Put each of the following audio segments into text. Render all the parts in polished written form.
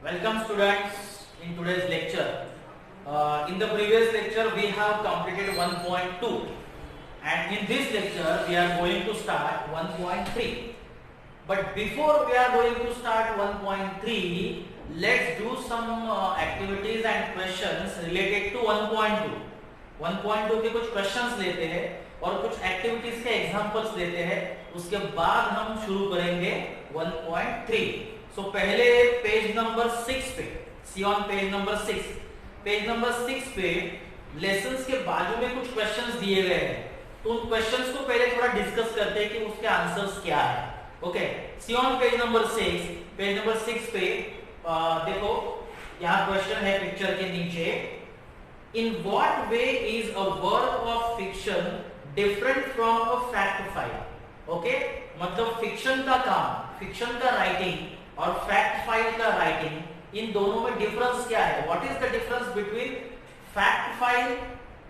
Welcome students in today's lecture. In the previous lecture we have completed 1.2 and in this lecture we are going to start 1.3. But before we are going to start 1.3, let's do some activities and questions related to 1.2. 1.2 के कुछ questions लेते हैं और कुछ activities के examples लेते हैं, उसके बाद हम शुरू करेंगे 1.3. So पहले पेज नंबर 6 पे, see on page number 6. Page number 6 पे लेसन्स के बाजू में कुछ क्वेश्चंस दिए गए हैं, तो उन क्वेश्चंस को पहले थोड़ा डिस्कस करते हैं कि उसके आंसर्स क्या है. Okay, see on page number 6. Page number 6 पे देखो यहाँ क्वेश्चन है पिक्चर के नीचे. In what way is a work of fiction different from a fact file. Okay, मतलब फिक्शन का काम, फिक्शन का राइटिंग और फैक्ट फाइल का राइटिंग, इन दोनों में डिफरेंस क्या है? What is the difference between fact file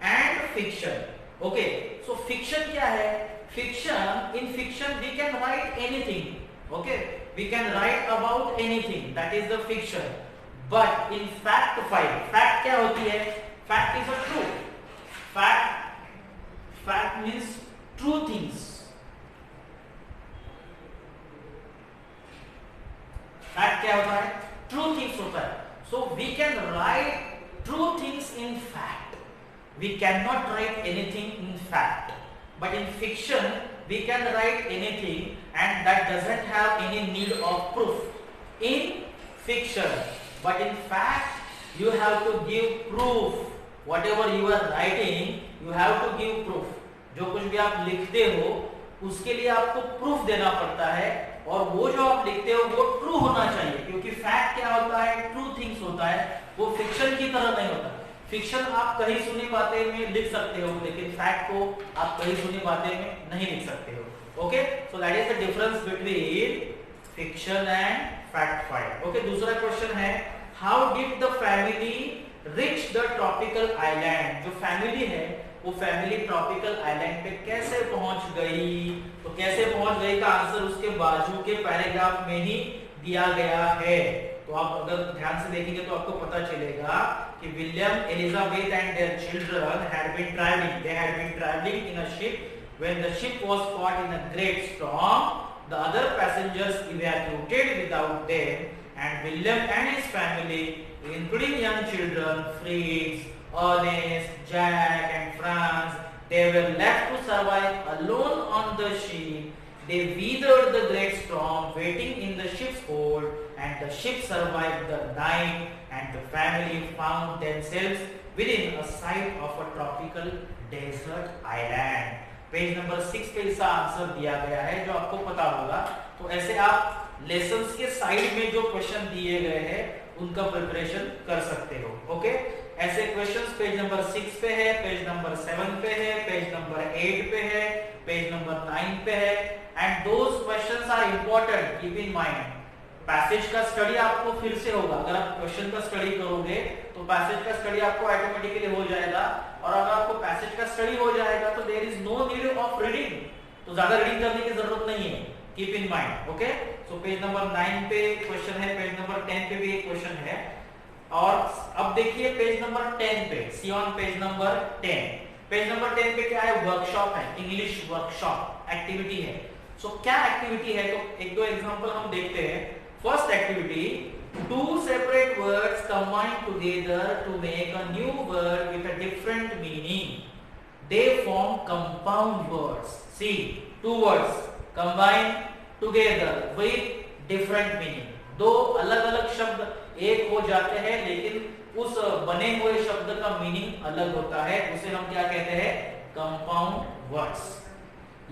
and fiction? Okay, so fiction क्या है? Fiction, in fiction we can write anything. Okay, we can write about anything, that is the fiction. But in fact file, fact क्या होती है? Fact is a truth. Fact means true things. Fact क्या होता है? True things होता है. So we can write true things in fact. We can not write anything in fact. But in fiction we can write anything and that doesn't have any need of proof in fiction. But in fact you have to give proof. Whatever you are writing you have to give proof. जो कुछ भी आप लिखते हो उसके लिए आपको proof देना पड़ता है, और वो जो आप लिखते हो वो ट्रू होना चाहिए, क्योंकि फैक्ट क्या होता है? ट्रू थिंग्स होता है. वो फिक्शन की तरह नहीं होता. फिक्शन आप कहीं सुनी बातें में लिख सकते हो, लेकिन फैक्ट को आप कहीं सुनी बातें में नहीं लिख सकते हो. Okay, so that is the difference between fiction and fact file. Okay, दूसरा क्वेश्चन है, how did the family reach the tropical island? जो फैमिली है वो फैमिली ट्रॉपिकल आइलैंड पे कैसे पहुंच गई? तो कैसे पहुंच गई का आंसर उसके बाजू के पैराग्राफ में ही दिया गया है. तो आप अगर ध्यान से देखेंगे तो आपको पता चलेगा कि William, Elizabeth and their children had been travelling. They had been travelling in a ship when the ship was caught in a great storm. The other passengers evacuated without them and William and his family including young children, Fritz, Ernest, Jack and Franz, they were left to survive alone on the ship. They weathered the great storm waiting in the ship's hold, and the ship survived the night, and the family found themselves within a sight of a tropical desert island. Page number 6 पे इसका answer दिया गया है, जो आपको पता होगा. तो ऐसे आप लेसन्स के साइड में जो क्वेश्चन दिए गए हैं उनका प्रिपरेशन कर सकते हो. ओके, ऐसे क्वेश्चंस पेज नंबर 6 पे है, पेज नंबर 7 पे है, पेज नंबर 8 पे है, पेज नंबर 9 पे है. And those questions are important, keep in mind. Passage का स्टडी आपको फिर से होगा. अगर आप क्वेश्चन का स्टडी करोगे तो पैसेज का स्टडी आपको ऑटोमेटिकली हो जाएगा, और अगर आपको पैसेज का स्टडी हो जाएगा तो there is no need of reading. तो ज्यादा रीडिंग करने की जरूरत नहीं है. Keep in mind. Okay, so page number 9 पे क्वेश्चन है, पेज नंबर 10 पे भी एक क्वेश्चन है. और अब देखिए पेज नंबर 10 पे, see on page number 10. Page number 10 पे क्या है? वर्कशॉप है, इंग्लिश वर्कशॉप एक्टिविटी है. सो क्या एक्टिविटी है? तो एक दो एग्जांपल हम देखते हैं. First activity, two separate words combined together to make a new word with a different meaning. They form compound words. See, two words combined together with different meaning. दो अलग-अलग शब्द एक हो जाते हैं, लेकिन उस बने हुए शब्द का मीनिंग अलग होता है. उसे हम क्या कहते हैं? Compound words.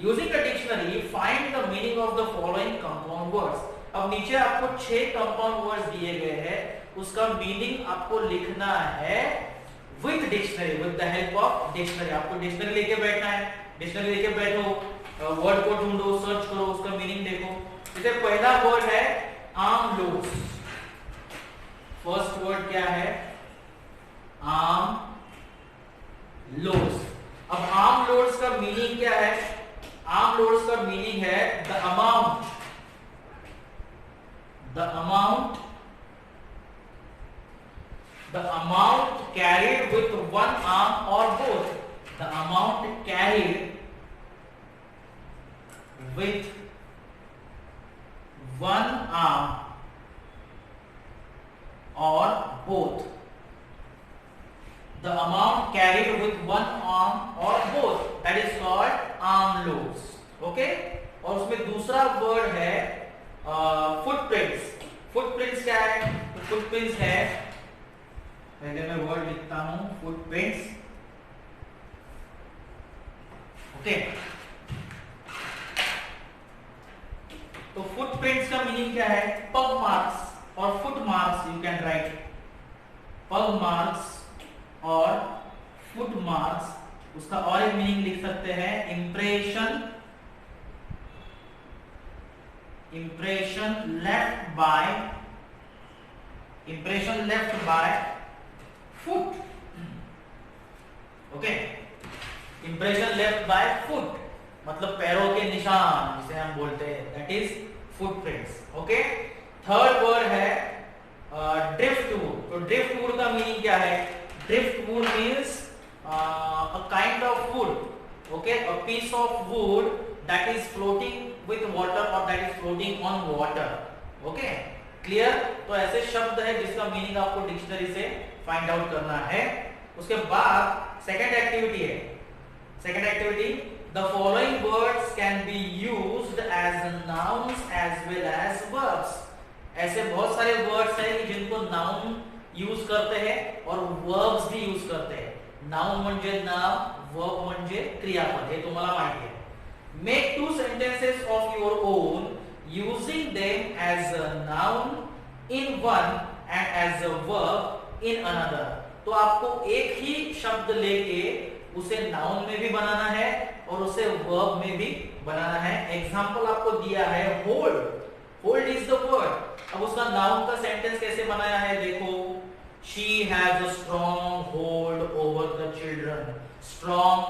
Using a dictionary find the meaning of the following compound words. अब नीचे आपको 6 कंपाउंड वर्ड्स दिए गए हैं, उसका मीनिंग आपको लिखना है with dictionary, with the help of dictionary. आपको डिक्शनरी लेके बैठना है. डिक्शनरी लेके बैठो, वर्ड को ढूंढो, सर्च करो, उसका मीनिंग देखो. जैसे पहला वर्ड है आर्म लोड्स. फर्स्ट वर्ड क्या है? Arm loads. अब आर्म लोड्स का मीनिंग क्या है? आर्म लोड्स का मीनिंग है the amount The amount carried with one arm or both. The amount carried with one arm or both. The amount carried with one arm or both, that is called arm loads. Okay? और उसमें दूसरा word है footprints. Footprints क्या है? तो footprints है, पहले मैं वर्ड लिखता हूं, फुटप्रिंट्स. ओके, तो फुटप्रिंट्स का मीनिंग क्या है? पग मार्क्स और foot marks. You can write पग मार्क्स और फुट मार्क्स. उसका और एक मीनिंग लिख सकते हैं, impression left by foot. Okay, impression left by foot मतलब पैरों के निशान जिसे हम बोलते हैं, that is footprints. Okay, third word है ड्रिफ्टवुड. तो ड्रिफ्टवुड का मीनिंग क्या है? Driftwood means a kind of wood, okay, a piece of wood that is floating with water or that is floating on water. Okay, clear? तो ऐसे शब्द है जिसका मीनिंग आपको डिक्शनरी से फाइंड आउट करना है. उसके बाद सेकंड एक्टिविटी है. Second activity, the following words can be used as nouns as well as verbs. ऐसे बहुत सारे वर्ड्स हैं जिनको नाउन यूज करते हैं और वर्ब्स भी यूज करते हैं. नाउन म्हणजे नाम, वर्ब म्हणजे क्रियापद. हे तुम्हाला माहिती आहे. Make two sentences of your own using them as a noun in one and as a verb in another. तो आपको एक ही शब्द लेके उसे नाउन में भी बनाना है और उसे वर्ब में भी बनाना है. एग्जांपल आपको दिया है hold. Hold is the word. अब उसका नाउन का सेंटेंस कैसे बनाया है देखो. She has a strong hold over the children. Strong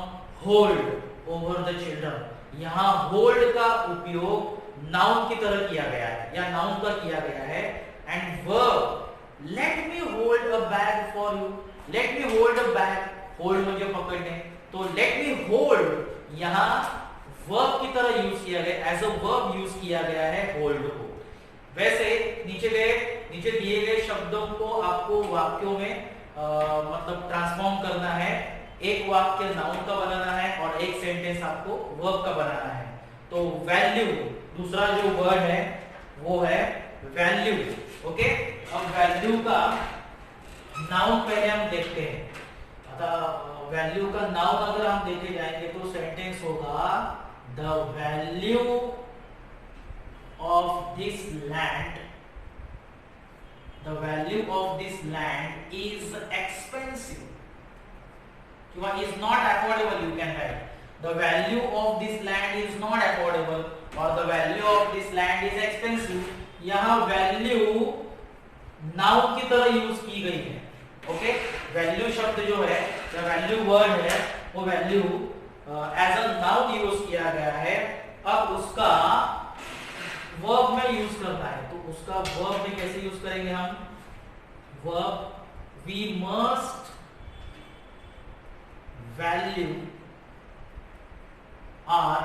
hold over the children. यहाँ hold का उपयोग नाउन की तरह किया गया है या नाउन का किया गया है. And verb, let me hold a bag for you. Let me hold a bag. Hold मुझे पकड़ने. तो let me hold यहाँ verb की तरह यूज किया गया, as a verb यूज किया गया है hold को. वैसे नीचे दिए गए शब्दों को आपको वाक्यों में मतलब ट्रांसफॉर्म करना है. एक वाक्य नाउन का बनाना है और एक सेंटेंस आपको वर्ब का बनाना है. तो वैल्यू, दूसरा जो वर्ड है वो है वैल्यू. ओके, अब वैल्यू का नाउन पहले हम देखते हैं. अतः वैल्यू का नाउन अगर हम देखे जाएंगे तो सेंटेंस होगा the value of this land, the value of this land is expensive. Is not affordable. You can write the value of this land is not affordable or the value of this land is expensive. यहाँ value noun की तरह use की गई है. Okay, value शब्द जो है या वैल्यू वर्ड है वो value as a noun use किया गया है. अब उसका वर्ब में यूज करना है. तो उसका वर्ब में कैसे यूज करेंगे हम? Verb, we must value our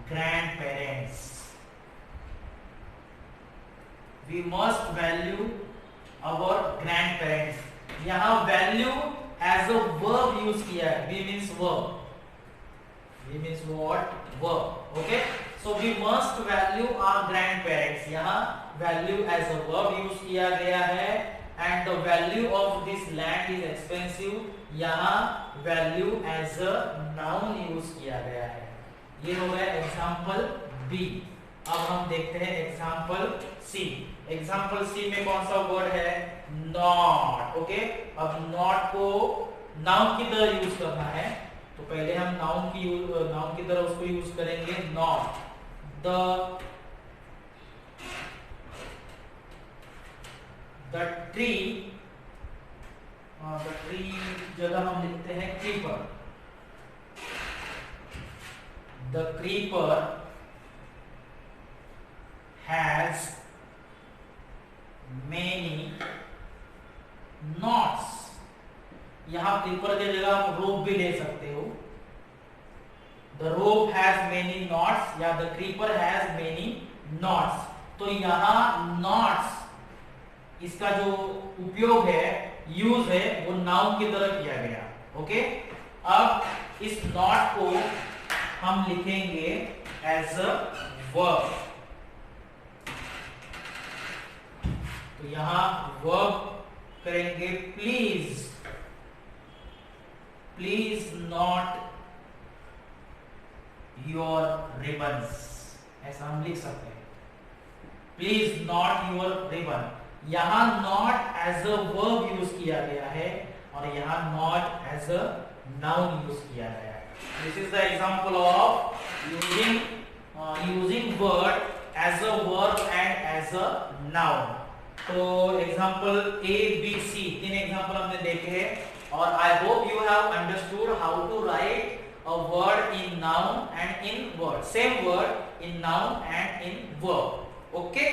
grandparents. We must value our grandparents. यहां value as a verb use किया है. V means verb. V means what? Verb. Okay, so we must value our grandparents. यहाँ value as a verb use किया गया है. and the value of this land is expensive. यहाँ value as a noun use किया गया है. ये हो गया एग्जाम्पल बी. अब हम देखते हैं एग्जाम्पल सी. एग्जाम्पल सी में कौन सा वर्ड है? नॉट. ओके, अब नॉट को नाउन की तरह यूज करना है. तो पहले हम नाउन की तरह उसको यूज करेंगे. नॉट. the tree जगह हम लिखते हैं creeper. the creeper has many knots. यहाँ क्रीपर की जगह आप रोप भी ले सकते हो। The rope has many knots या the creeper has many knots. तो यहाँ नॉट्स इसका जो उपयोग है, यूज है, वो नाउन की तरह किया गया। ओके, अब इस नॉट को हम लिखेंगे एज अ वर्ब। तो यहां वर्ब करेंगे please, please not your ribbons, ऐसा हम लिख सकते हैं। प्लीज नॉट योर रिबन, यहां not as a verb use किया गया है और यहां not as a noun use किया गया है। This is the example of using word as a verb and as a noun. तो एग्जांपल ए बी सी, तीन एग्जांपल हमने देखे हैं और I hope you have understood how to right a word in noun and in word, same word in noun and in verb. Okay,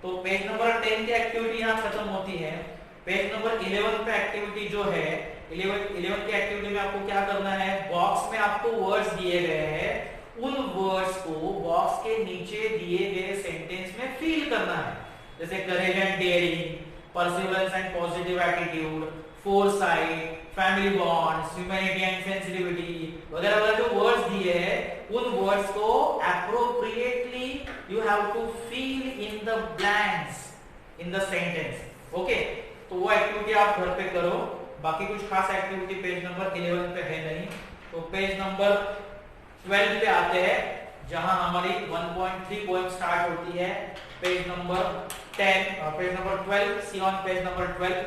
तो page number 10 की activity यहाँ खत्म होती है। पेज नंबर 11 पे एक्टिविटी जो है, 11 की एक्टिविटी में आपको क्या करना है, बॉक्स में आपको वर्ड्स दिए गए हैं, उन वर्ड्स को बॉक्स के नीचे दिए गए सेंटेंस में फिल करना है। जैसे courage and daring, perseverance and positive attitude, foresight, family bonds, humanity and sensitivity वगैरह वगैरह जो वर्ड्स दिए हैं, उन वर्ड्स को appropriately you have to fill in the blanks in the sentence. Okay, तो वो एक्टिविटी आप घर पे करो। बाकी कुछ खास एक्टिविटी पेज नंबर 11 पे है नहीं। तो पेज नंबर 12 पे आते हैं जहां हमारी 1.3 पोएम स्टार्ट होती है। Page number 10, page number 12, see on page number 12,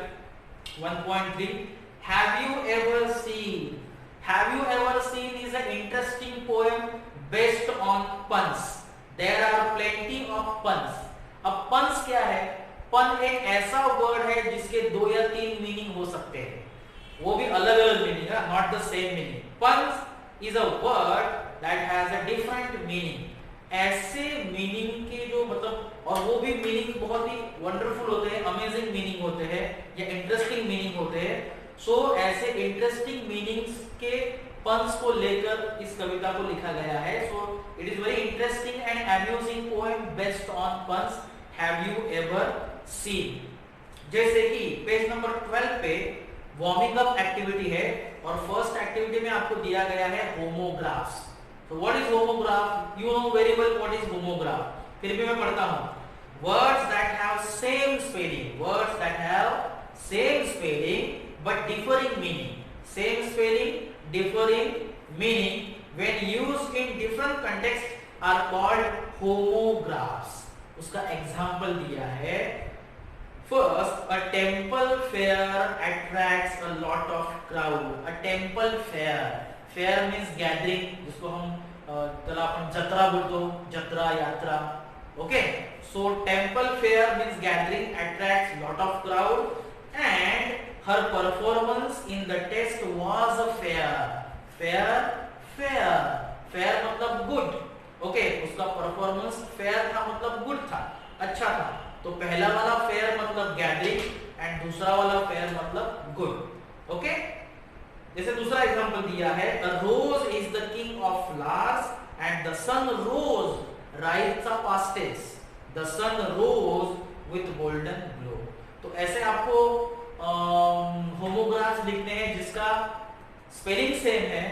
1.3। Have you ever seen is an interesting poem based on puns. There are plenty of puns. अब puns क्या है? पन एक ऐसा वर्ड है जिसके 2 या 3 मीनिंग हो सकते हैं, वो भी अलग अलग मीनिंग है, not the same meaning. puns is a word that has a different meaning. ऐसे मीनिंग के जो मतलब, और वो भी मीनिंग बहुत ही वंडरफुल होते हैं, अमेजिंग मीनिंग होते हैं या इंटरेस्टिंग मीनिंग होते हैं। सो ऐसे इंटरेस्टिंग मीनिंग्स के पन्स को लेकर इस कविता को लिखा गया है। So it is very interesting and amusing poem based on puns. Have you ever scene? जैसे कि पेज नंबर 12 पे वार्मिंग अप एक्टिविटी है और फर्स्ट एक्टिविटी में आपको दिया गया है homographs. So what is homograph? You know very well what is homograph. फिर भी मैं पढ़ता हूँ। Words that have same spelling, words that have same spelling but differing meaning. Same spelling, differing meaning when used in different contexts are called homographs. उसका example दिया है। First, a temple fair attracts a lot of crowd. A temple fair. Fair means gathering, जिसको हम चला अपन जत्रा बोलते हो, जत्रा यात्रा। Okay, so temple fair means gathering attracts lot of crowd and her performance in the test was a fair. Fair fair fair मतलब गुड। ओके, उसका परफॉर्मेंस फेयर था मतलब गुड था, अच्छा था। तो पहला वाला फेयर मतलब गैदरिंग एंड दूसरा वाला फेयर मतलब गुड। ओके, जैसे दूसरा एग्जांपल दिया है, a rose is the king of flowers and the sun rose, writes a past tense, the sun rose with golden glow। तो ऐसे आपको होमोग्राफ्स लिखने हैं जिसका स्पेलिंग सेम है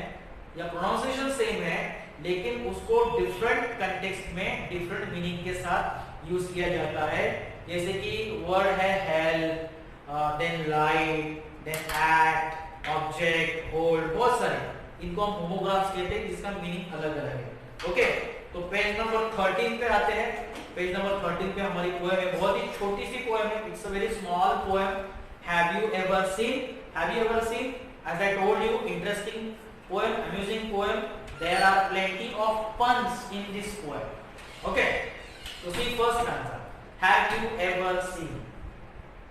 या प्रोनाउंसिएशन सेम है, लेकिन उसको डिफरेंट कंटेक्स्ट में डिफरेंट मीनिंग के साथ यूज किया जाता है। जैसे कि वर्ड है hail, then light, then act, object, hold, बहुत सारे, इनको हम होमोग्राफ्स कहते हैं जिसका मीनिंग अलग अलग है। ओके, तो पेज नंबर 13 पे आते हैं। पेज नंबर 13 पे हमारी पोएम है, बहुत ही छोटी सी पोएम है, it's a very small poem. Have you ever seen? Have you ever seen? As I told you, interesting poem, amusing poem. There are plenty of puns in this poem. Okay, so see first answer. Have you ever seen?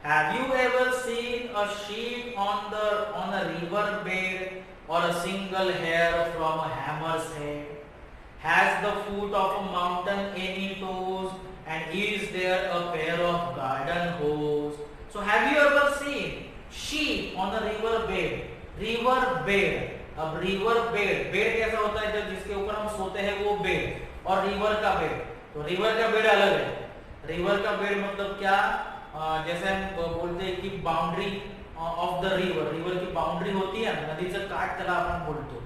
Have you ever seen a sheep on a river bed or a single hair from a hammer's head? Has the foot of a mountain any toes and is there a pair of garden hose? So have you ever seen sheep on a river bed? River bed. अब river bed, bed कैसा होता है, जब जिसके ऊपर हम सोते हैं वो बेड, और रिवर का बेड, तो रिवर का बेड अलग है। रिवर का बेड मतलब क्या, जैसे हम बोलते हैं कि boundary of the river, river की बाउंड्री होती है, नदीचं काठ त्याला आपण बोलतो,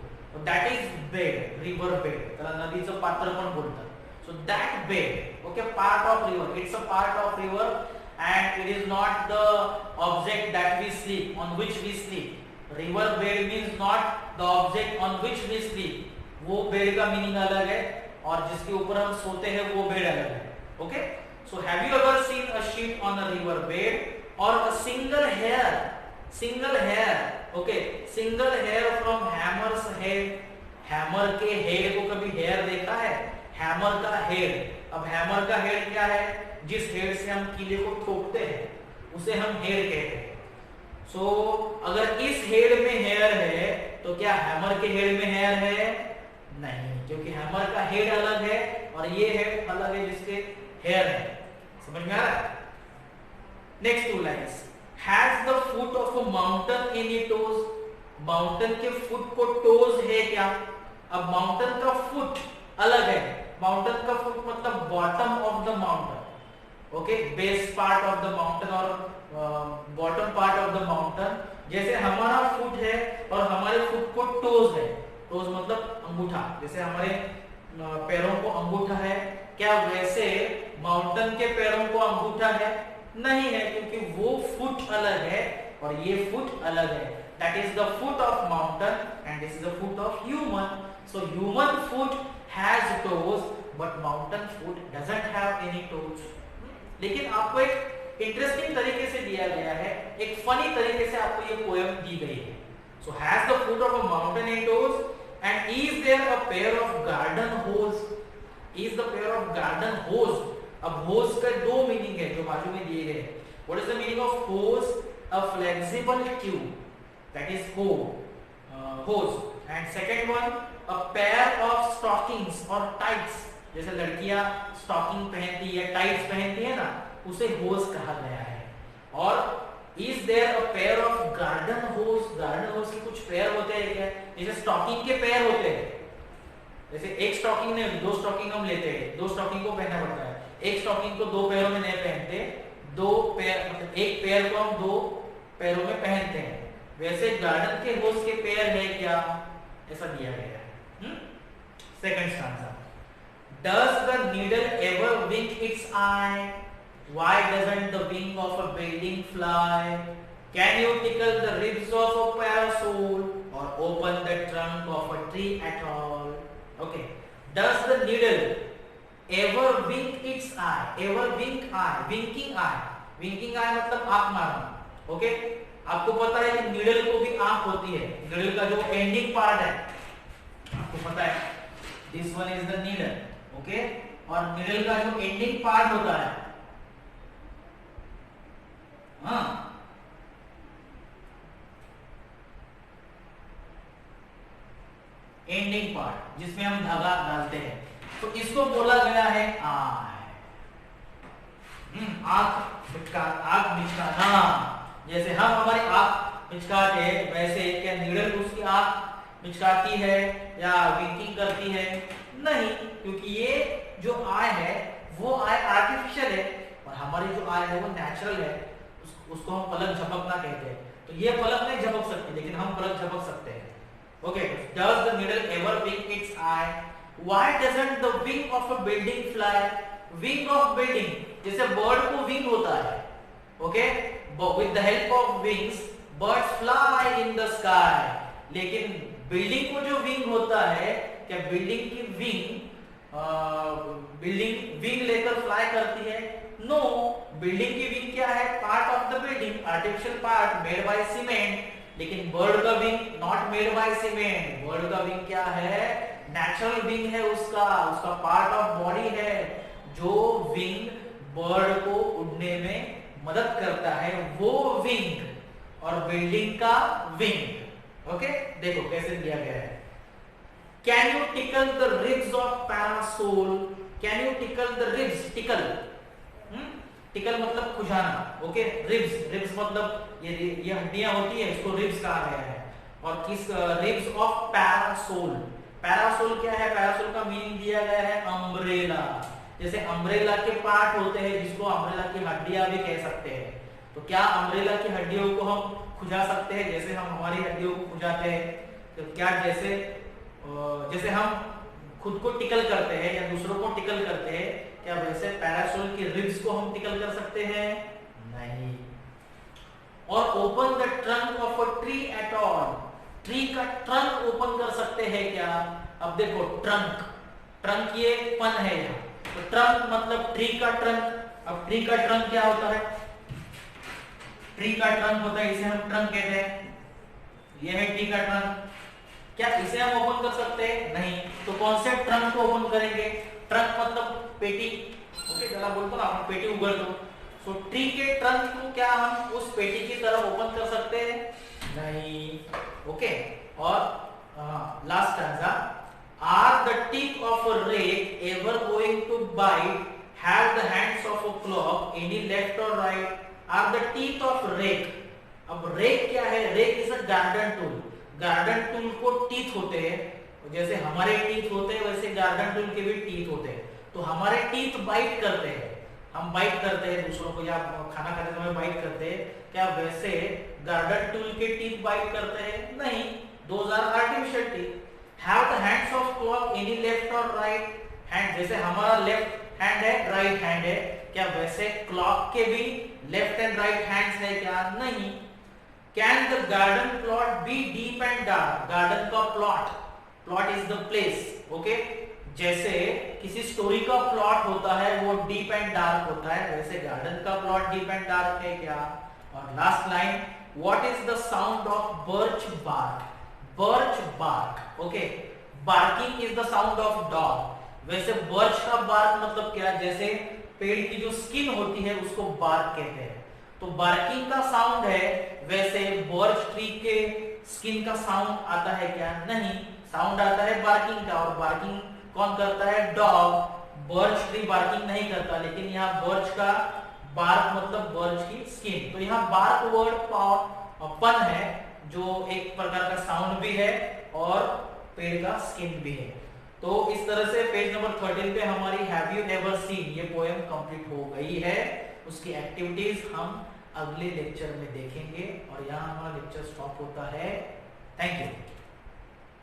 that is bed, river bed, त्याला नदीचं पात्र पण बोलतात. So that bed, okay, part of river, it's a part of river and it is not the object that we sleep, on which we sleep. River bed means not the object on which we sleep. वो bed का meaning अलग है और जिसके ऊपर हम सोते हैं वो बेड अलग है. Okay, so have you ever seen a sheet on a river bed or a single hair, okay, single hair from hammer's head. Hammer के हेड को कभी हेयर देखा है, हैमर का हेड. अब हैमर का हेड क्या है, जिस हेड से हम कीले को ठोकते हैं उसे हम हेड कहते हैं. सो अगर इस हेड में हेयर है तो क्या हैमर के हेड में हेयर है? नहीं, क्योंकि हैमर का हेड अलग है और ये हेड अलग है जिसके हेयर है. समझ में आ रहा है? Next two lines. Has the foot of a mountain any toes. Mountain के फुट को टोज है क्या? अब माउंटेन का फुट अलग है. माउंटेन का फुट मतलब bottom of the mountain, okay, base part of the mountain और bottom part of the mountain. जैसे हमारा फुट है और हमारे फुट को टोज है. टोज मतलब अंगूठा, जैसे हमारे पैरों को अंगूठा है, क्या वैसे माउंटेन के पैरों को अंगूठा है? नहीं है, क्योंकि वो फुट अलग है और ये फुट अलग है. That is the foot of mountain and this is the foot of human. So human foot has toes but mountain foot doesn't have any toes. लेकिन आपको एक इंटरेस्टिंग तरीके से दिया गया है, एक फनी तरीके से आपको ये पोएम दी गई है. So has the foot of a mountain any toes and is there a pair of garden hose? Is the pair of garden hose? अब hose का दो मीनिंग है जो बाजू में दिए गए हैं. What is the meaning of hose? A flexible tube. That is hose. And second one, a pair of stockings or tights. जैसे लड़कियां स्टॉकिंग पहनती है, टाइट्स पहनती है ना, उसे होज कहा गया है. और is there a pair of garden hose? garden hose के कुछ पेयर होते हैं क्या? जैसे स्टॉकिंग के पेयर होते हैं. जैसे एक स्टॉकिंग ने दो स्टॉकिंग हम लेते हैं, दो स्टॉकिंग को पहनना पड़ता है. एक स्टॉकिंग को दो पैरों में नहीं पहनते, दो पैर मतलब एक पैर को हम दो पैरों में पहनते हैं. वैसे गार्डन के होज के पेयर है क्या? ऐसा दिया गया है. Second stanza. Does the needle ever wink its eye? Why doesn't the wing of a building fly? Can you tickle the ribs of a parasol or open the trunk of a tree at all? Okay. Does the needle ever wink its eye? Ever wink eye? Winking eye. Winking eye मतलब आंख मारना. Okay? आपको पता है कि needle को भी आंख होती है. नीडल का जो एंडिंग पार्ट है आपको पता है, this one is the needle, okay. और नीडल का जो एंडिंग पार्ट होता है, हाँ, एंडिंग पार्ट जिसमें हम धागा डालते हैं, तो इसको बोला गया है आई. आंख मिचकाना. जैसे हम हमारी आंख मिचकाते हैं, वैसे क्या नीडल उसकी आंख मिचकाती है या विंकिंग करती है? नहीं, क्योंकि ये जो आई है वो आई आर्टिफिशियल है और हमारी जो आई है वो नेचुरल है. उसको हम पलक झपकना कहते हैं. तो ये पलक नहीं झपक सकती, लेकिन हम पलक झपक सकते हैं. Okay. Does the needle ever wink its eye? Why doesn't the wing of a building fly? Wing of building, जैसे बर्ड को विंग होता है, okay. With the help of wings, birds fly in the sky. लेकिन building को जो wing होता है, क्या बिल्डिंग की बिल्डिंग विंग लेकर फ्लाई करती है? नो. बिल्डिंग की विंग क्या है? Part of the building, artificial part made by cement. लेकिन बर्ड का wing not made by cement. Bird का विंग क्या है? नेचुरल विंग है. उसका पार्ट ऑफ बॉडी है. जो विंग बर्ड को उड़ने में मदद करता है वो विंग, और बिल्डिंग का विंग. ओके. देखो कैसे दिया गया है. Can you tickle the ribs of parasol? Can you tickle the ribs? Tickle. Tackle मतलब खुजाना. ओके. रिब्स मतलब ये हड्डियां होती है, इसको रिब्स कहा गया है. और किस रिब्स ऑफ पैरासोल। पैरासोल क्या है? पैरासोल का मीनिंग दिया गया है अम्ब्रेला। जैसे अम्ब्रेला के पार्ट होते हैं जिसको अम्ब्रेला की हड्डियां भी कह सकते हैं। तो क्या अम्ब्रेला की हड्डियों को हम खुजा सकते हैं जैसे हम हमारी हड्डियों को खुजाते हैं? तो क्या जैसे हम खुद को टिकल करते हैं या दूसरों को टिकल करते हैं, क्या वैसे पैरासोल की रिब्स को हम टिकल कर सकते हैं? नहीं। और open the trunk of a tree at all, tree का ट्रंक ओपन कर सकते हैं क्या? अब देखो ट्रंक, ट्रंक ये पन है यहाँ, तो ट्रंक मतलब ट्री का ट्रंक। अब ट्री का ट्रंक क्या होता है? ट्री का ट्रंक होता है, इसे हम ट्रंक कहते हैं। ये है ट्री का ट्रंक। क्या इसे हम ओपन कर सकते हैं? नहीं। तो कौन से ट्रंक को ओपन करेंगे? ट्रंक मतलब पेटी। ओके, जरा बोलते ना आप पेटी उगड़ दो। सो ट्री के ट्रंक को क्या हम उस पेटी की तरफ ओपन कर सकते हैं? नहीं। ओके, और last stanza, are the teeth of a rake ever going to bite, have the hands of a clock, any left और right? Are the teeth of rake. अब रेक क्या है? Rake is a garden tool. Garden tool को teeth होते हैं, जैसे हमारे teeth होते हैं वैसे गार्डन टूल के भी टीथ होते हैं। तो हमारे टीथ बाइट करते हैं, हम बाइट करते हैं दूसरों को या खाना खाते समय बाइट करते हैं। क्या वैसे गार्डन टूल के टीथ बाइट करते हैं? नहीं। Those are artificial teeth. Have the hands of clock, any left और राइट हैंड? जैसे हमारा लेफ्ट हैंड है, राइट हैंड है, क्या वैसे क्लॉक के भी लेफ्ट एंड राइट हैंड्स है क्या? नहीं। Can the garden plot be deep and dark? Garden का plot, plot is the place. Okay, जैसे किसी स्टोरी का प्लॉट होता है वो डीप एंड डार्क होता है, वैसे गार्डन का प्लॉट डीप एंड डार्क है क्या? और last line, what is the sound of birch bark? Birch bark, okay, barking is the sound of dog. वैसे बर्च का बार्क मतलब क्या? जैसे पेड़ की जो स्किन होती है उसको बार्क कहते हैं, तो बार्किंग का साउंड है, वैसे बर्च ट्री के स्किन का साउंड आता है क्या? नहीं। साउंड आता है बार्किंग का, और बार्किंग कौन करता है? डॉग। बर्च ट्री बार्किंग नहीं करता, लेकिन यहाँ बर्च का बार्क मतलब बर्च की स्किन। तो यहाँ बार्क वर्ड पन है, जो एक प्रकार का साउंड भी है और पेड़ का स्किन भी है। तो इस तरह से पेज नंबर 13 पे हमारी हैव यू एवर सीन ये पोएम कंप्लीट हो गई है। उसकी एक्टिविटीज हम अगले लेक्चर में देखेंगे और यहाँ हमारा लेक्चर स्टॉप होता है। Thank you.